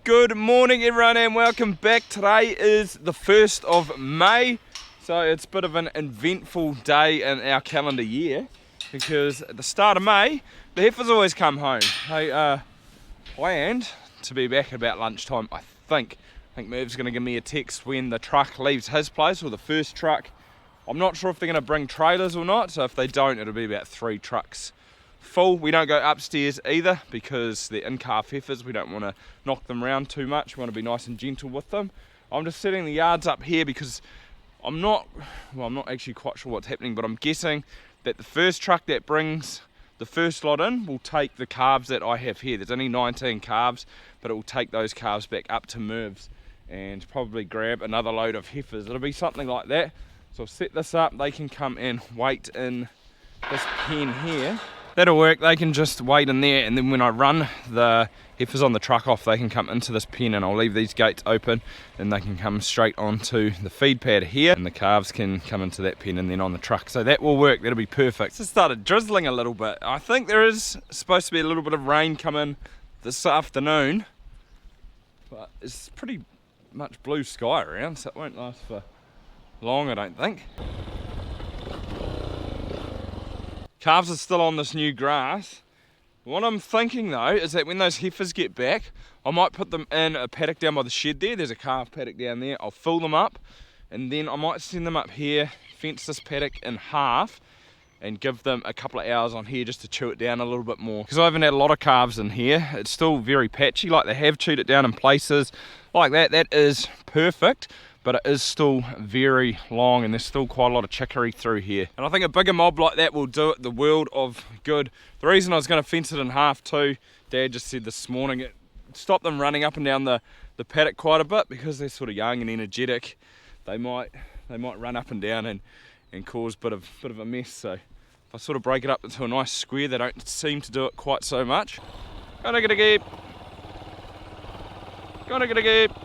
Good morning everyone and welcome back. Today is the 1st of May, so it's a bit of an eventful day in our calendar year because at the start of May the heifers always come home. They planned to be back at about lunchtime, I think. Merv's going to give me a text when the truck leaves his place, or the first truck. I'm not sure if they're going to bring trailers or not, so if they don't it'll be about 3 trucks full. We don't go upstairs either because they're in-calf heifers. We don't want to knock them around too much. We want to be nice and gentle with them. I'm just setting the yards up here because I'm not actually quite sure what's happening, but I'm guessing that the first truck that brings the first lot in will take the calves that I have here. There's only 19 calves, but it will take those calves back up to Merv's and probably grab another load of heifers. It'll be something like that. So I'll set this up. They can come and wait in this pen here. That'll work. They can just wait in there, and then when I run the heifers on the truck off, they can come into this pen, and I'll leave these gates open and they can come straight onto the feed pad here, and the calves can come into that pen and then on the truck. So that will work. That'll be perfect. It's just started drizzling a little bit. I think there is supposed to be a little bit of rain coming this afternoon, but it's pretty much blue sky around, so it won't last for long, I don't think. Calves are still on this new grass. What I'm thinking though is that when those heifers get back, I might put them in a paddock down by the shed there. There's a calf paddock down there. I'll fill them up, and then I might send them up here, fence this paddock in half, and give them a couple of hours on here just to chew it down a little bit more. Because I haven't had a lot of calves in here. It's still very patchy, like they have chewed it down in places like that. That is perfect, but it is still very long and there's still quite a lot of chicory through here. And I think a bigger mob like that will do it the world of good. The reason I was going to fence it in half too, Dad just said this morning, it stopped them running up and down the paddock quite a bit because they're sort of young and energetic. They might run up and down and cause a bit of a mess. So if I sort of break it up into a nice square, they don't seem to do it quite so much. Gotta get a geep. Gotta get a geep.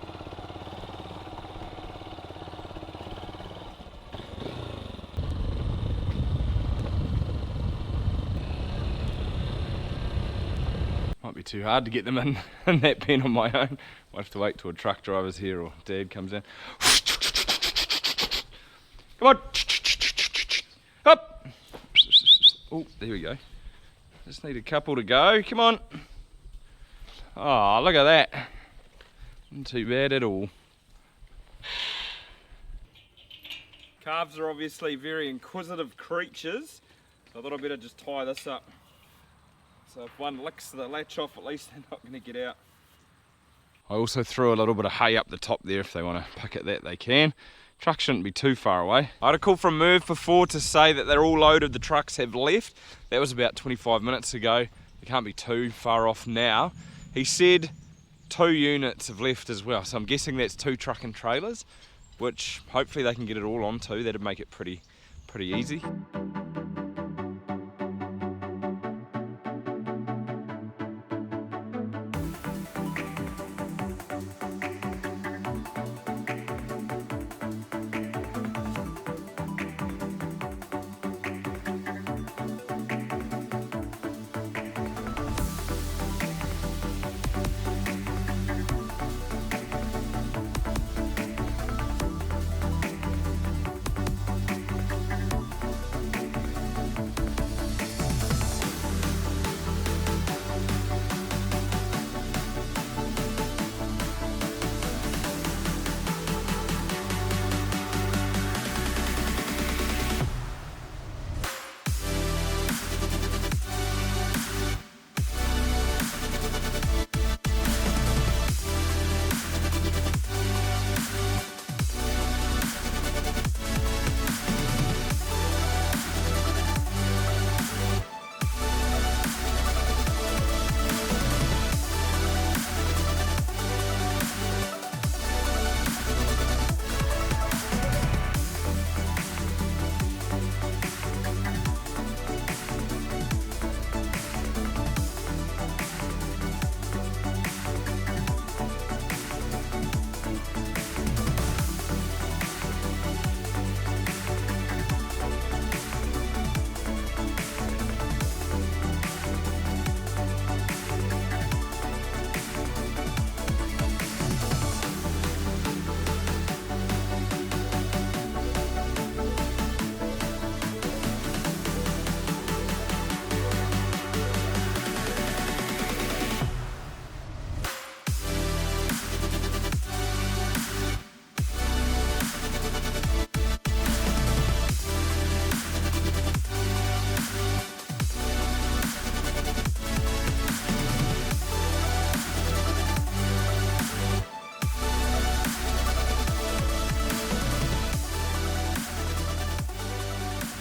Might be too hard to get them in that pen on my own. Might have to wait till a truck driver's here or Dad comes in. Come on! Up! Oh, there we go. Just need a couple to go. Come on! Oh, look at that. Not too bad at all. Calves are obviously very inquisitive creatures. I thought I'd better just tie this up. So if one licks the latch off, at least they're not going to get out. I also threw a little bit of hay up the top there. If they want to pick at that, they can. Truck shouldn't be too far away. I had a call from Merv before to say that they're all loaded, the trucks have left. That was about 25 minutes ago. They can't be too far off now. He said 2 units have left as well, so I'm guessing that's 2 truck and trailers, which hopefully they can get it all onto. That'd make it pretty easy.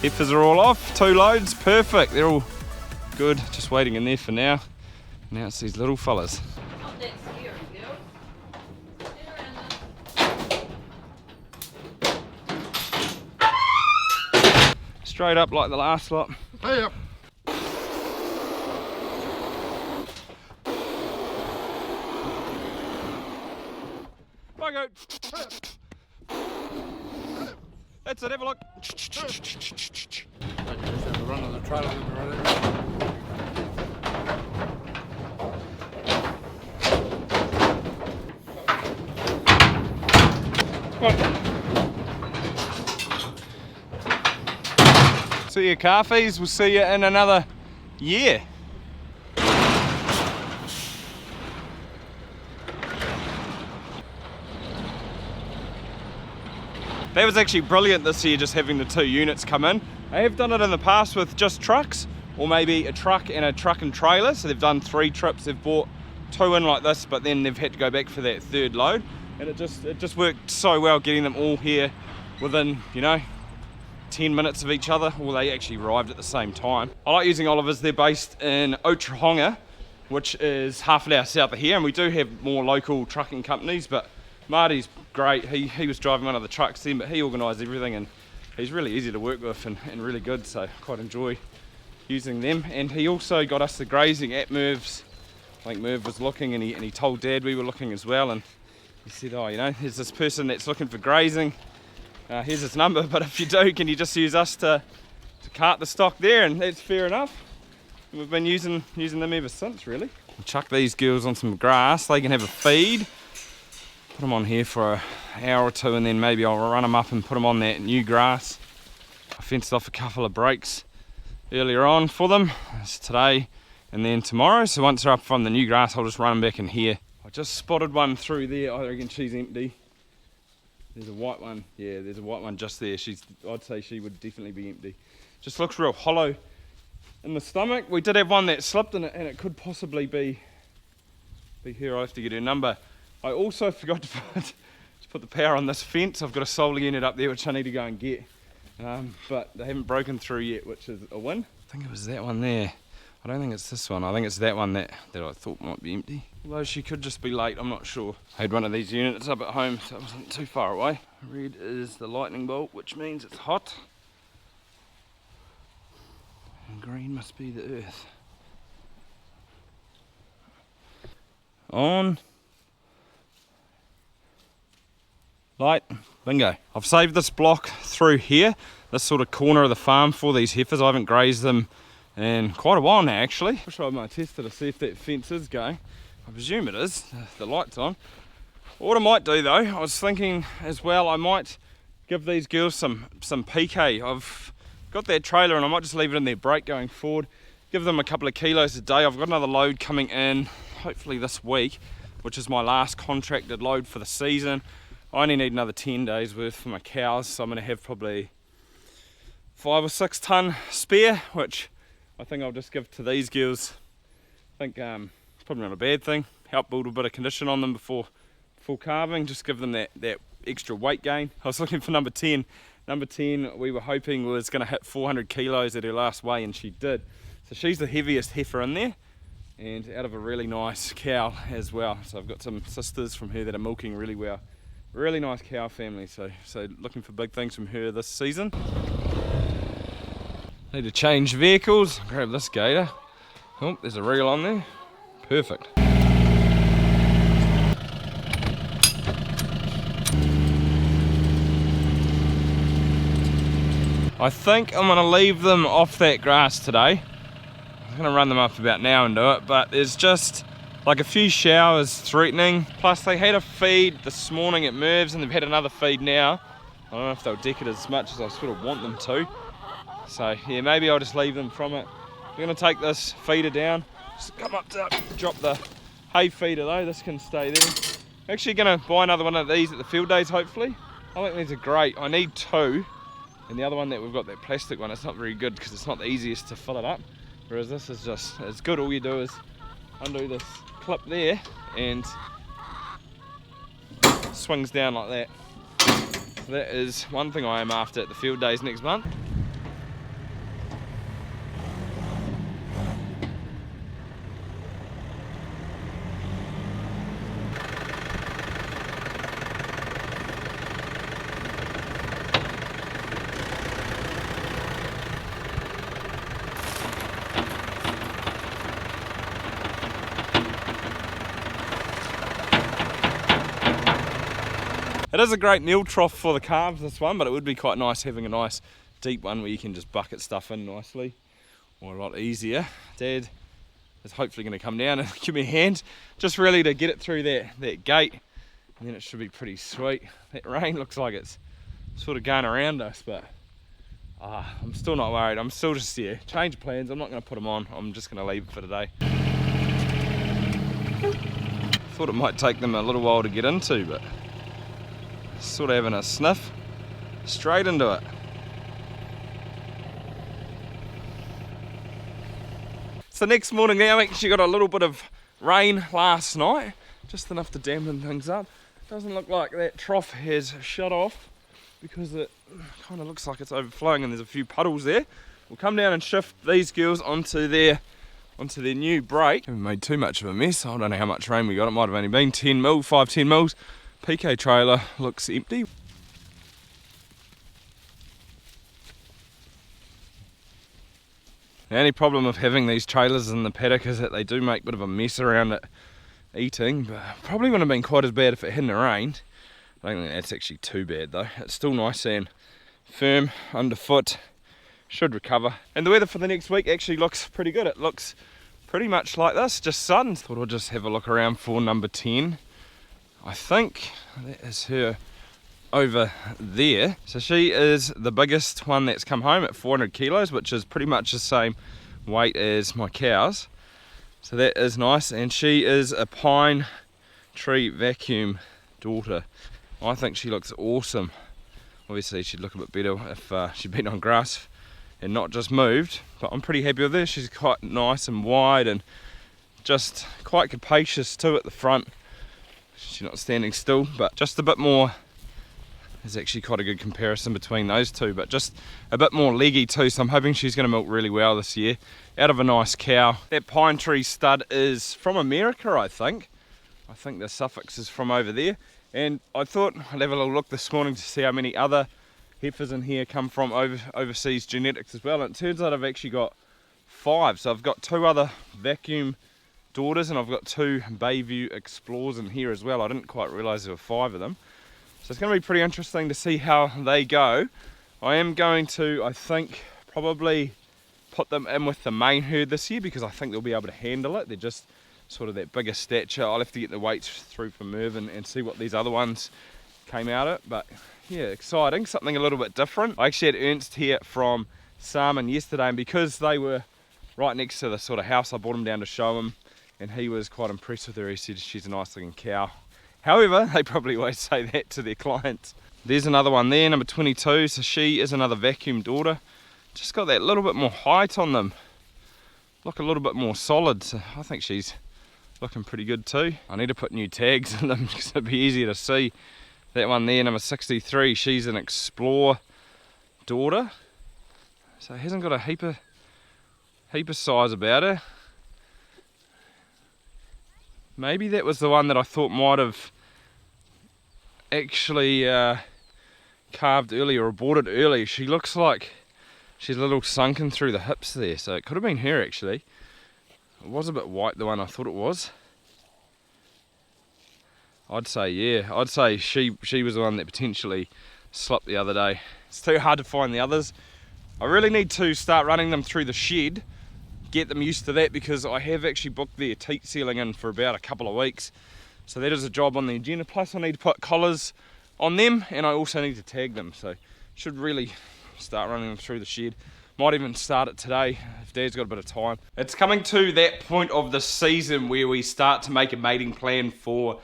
Heifers are all off, 2 loads, perfect. They're all good, just waiting in there for now. Now it's these little fellas. Not that scary, girl. Straight up like the last lot. Hey up. Buggo. That's it, have a look. The run of the trailer. See you, calfies. We'll see you in another year. That was actually brilliant this year, just having the 2 units come in. They have done it in the past with just trucks, or maybe a truck and trailer. So they've done 3 trips, they've brought 2 in like this, but then they've had to go back for that 3rd load. And it just worked so well getting them all here within, 10 minutes of each other. Well, they actually arrived at the same time. I like using Olivers. They're based in Otahonga, which is half an hour south of here, and we do have more local trucking companies, but Marty's great. He was driving one of the trucks then, but he organised everything, and he's really easy to work with and really good, so I quite enjoy using them. And he also got us the grazing at Merv's. I think Merv was looking, and he told Dad we were looking as well, and he said, oh, there's this person that's looking for grazing. Here's his number, but if you do, can you just use us to cart the stock there? And that's fair enough. And we've been using them ever since, really. We'll chuck these girls on some grass. They can have a feed. Put them on here for an hour or 2, and then maybe I'll run them up and put them on that new grass. I fenced off a couple of breaks earlier on for them. It's today and then tomorrow. So once they're up from the new grass, I'll just run them back in here. I just spotted one through there. I reckon she's empty. There's a white one. Yeah, there's a white one just there. I'd say she would definitely be empty. Just looks real hollow in the stomach. We did have one that slipped in it, and it could possibly be her. I'll have to get her number. I also forgot to put the power on this fence. I've got a solar unit up there which I need to go and get. But they haven't broken through yet, which is a win. I think it was that one there. I don't think it's this one. I think it's that one that I thought might be empty. Although she could just be late, I'm not sure. I had one of these units up at home, so it wasn't too far away. Red is the lightning bolt, which means it's hot. And green must be the earth. On. Light. Bingo. I've saved this block through here, this sort of corner of the farm for these heifers. I haven't grazed them in quite a while now, actually. Wish I had my tester to see if that fence is going. I presume it is. The light's on. What I might do though, I was thinking as well, I might give these girls some PK. I've got that trailer and I might just leave it in their break going forward. Give them a couple of kilos a day. I've got another load coming in, hopefully this week, which is my last contracted load for the season. I only need another 10 days worth for my cows, so I'm going to have probably 5 or 6 tonne spare, which I think I'll just give to these girls. I think it's probably not a bad thing. Help build a bit of condition on them before calving, just give them that extra weight gain. I was looking for number 10. Number 10 we were hoping was going to hit 400 kilos at her last weigh, and she did. So she's the heaviest heifer in there, and out of a really nice cow as well. So I've got some sisters from her that are milking really well. Really nice cow family, so looking for big things from her this season. Need to change vehicles. Grab this gator. Oh, there's a reel on there. Perfect. I think I'm going to leave them off that grass today. I'm going to run them up about now and do it, but there's just like a few showers threatening. Plus they had a feed this morning at Merv's and they've had another feed now. I don't know if they'll deck it as much as I sort of want them to. So yeah, maybe I'll just leave them from it. We're going to take this feeder down. Just come up to drop the hay feeder though. This can stay there. I'm actually going to buy another one of these at the field days hopefully. I think these are great. I need 2. And the other one that we've got, that plastic one, it's not very good because it's not the easiest to fill it up. Whereas this is just, it's good. All you do is undo this clip there and swings down like that. So that is one thing I am after at the field days next month. It is a great meal trough for the calves, this one, but it would be quite nice having a nice deep one where you can just bucket stuff in nicely, or a lot easier. Dad is hopefully going to come down and give me a hand, just really to get it through that gate, and then it should be pretty sweet. That rain looks like it's sort of going around us, but I'm still not worried. I'm still just, change plans. I'm not going to put them on. I'm just going to leave it for today. Thought it might take them a little while to get into, but sort of having a sniff straight into it. So next morning now, actually got a little bit of rain last night, just enough to dampen things up. Doesn't look like that trough has shut off because it kind of looks like it's overflowing and there's a few puddles there. We'll come down and shift these girls onto their new break. Haven't made too much of a mess. I don't know how much rain we got. It might have only been 10 mil, 5-10 mils. PK trailer looks empty. The only problem of having these trailers in the paddock is that they do make a bit of a mess around it eating, but probably wouldn't have been quite as bad if it hadn't rained. I don't think that's actually too bad though. It's still nice and firm underfoot, should recover. And the weather for the next week actually looks pretty good. It looks pretty much like this, just sun. Thought I'd just have a look around for number 10. I think that is her over there. So she is the biggest one that's come home at 400 kilos, which is pretty much the same weight as my cows. So that is nice, and she is a pine tree vacuum daughter. I think she looks awesome. Obviously she'd look a bit better if she'd been on grass and not just moved, but I'm pretty happy with her. She's quite nice and wide and just quite capacious too at the front. She's not standing still, but just a bit more. There's actually quite a good comparison between those two, but just a bit more leggy too, so I'm hoping she's going to milk really well this year out of a nice cow. That pine tree stud is from America, I think. I think the suffix is from over there, and I thought I'd have a little look this morning to see how many other heifers in here come from overseas genetics as well, and it turns out I've actually got 5. So I've got 2 other vacuum daughters and I've got 2 Bayview Explorers in here as well. I didn't quite realise there were 5 of them. So it's going to be pretty interesting to see how they go. I am going to, I think, probably put them in with the main herd this year because I think they'll be able to handle it. They're just sort of that bigger stature. I'll have to get the weights through for Mervyn and see what these other ones came out at. But yeah, exciting, something a little bit different. I actually had Ernst here from Salmon yesterday, and because they were right next to the sort of house, I brought him down to show him, and he was quite impressed with her. He said she's a nice looking cow. However, they probably always say that to their clients. There's another one there, number 22. So she is another vacuum daughter. Just got that little bit more height on them. Look a little bit more solid. So I think she's looking pretty good too. I need to put new tags in them because it'd be easier to see. That one there, number 63, she's an Explorer daughter. So it hasn't got a heap of size about her. Maybe that was the one that I thought might have actually calved early or aborted early. She looks like she's a little sunken through the hips there, so it could have been her actually. It was a bit white, the one I thought it was. I'd say yeah, I'd say she was the one that potentially slipped the other day. It's too hard to find the others. I really need to start running them through the shed, get them used to that, because I have actually booked their teat sealing in for about a couple of weeks. So that is a job on the agenda. Plus I need to put collars on them, and I also need to tag them. So should really start running them through the shed. Might even start it today if Dad's got a bit of time. It's coming to that point of the season where we start to make a mating plan for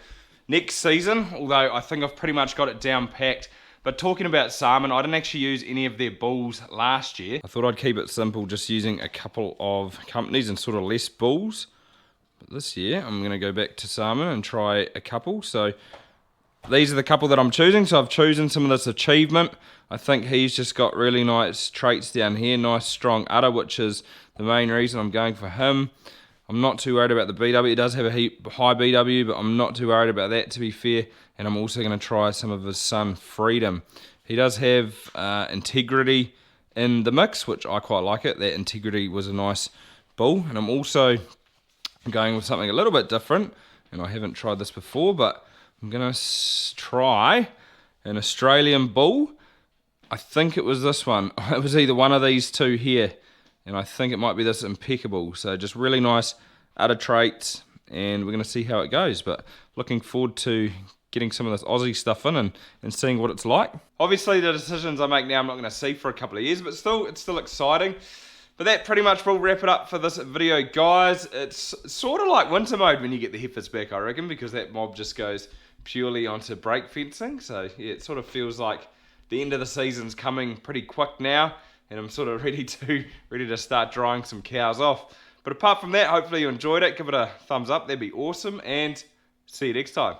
next season, although I think I've pretty much got it down packed. But talking about salmon, I didn't actually use any of their bulls last year. I thought I'd keep it simple, just using a couple of companies and sort of less bulls. But this year, I'm going to go back to salmon and try a couple. So these are the couple that I'm choosing. So I've chosen some of this Achievement. I think he's just got really nice traits down here. Nice strong udder, which is the main reason I'm going for him. I'm not too worried about the BW. It does have a high BW, but I'm not too worried about that, to be fair. And I'm also going to try some of his son, Freedom. He does have Integrity in the mix, which I quite like it. That Integrity was a nice bull. And I'm also going with something a little bit different. And I haven't tried this before, but I'm going to try an Australian bull. I think it was this one. It was either one of these two here, and I think it might be this Impeccable. So just really nice udder traits, and we're going to see how it goes. But looking forward to getting some of this Aussie stuff in and seeing what it's like. Obviously the decisions I make now I'm not going to see for a couple of years, but it's still exciting. But that pretty much will wrap it up for this video, guys. It's sort of like winter mode when you get the heifers back, I reckon, because that mob just goes purely onto break fencing. So yeah, it sort of feels like the end of the season's coming pretty quick now, and I'm sort of ready to start drying some cows off. But apart from that, hopefully you enjoyed it. Give it a thumbs up, that'd be awesome, and see you next time.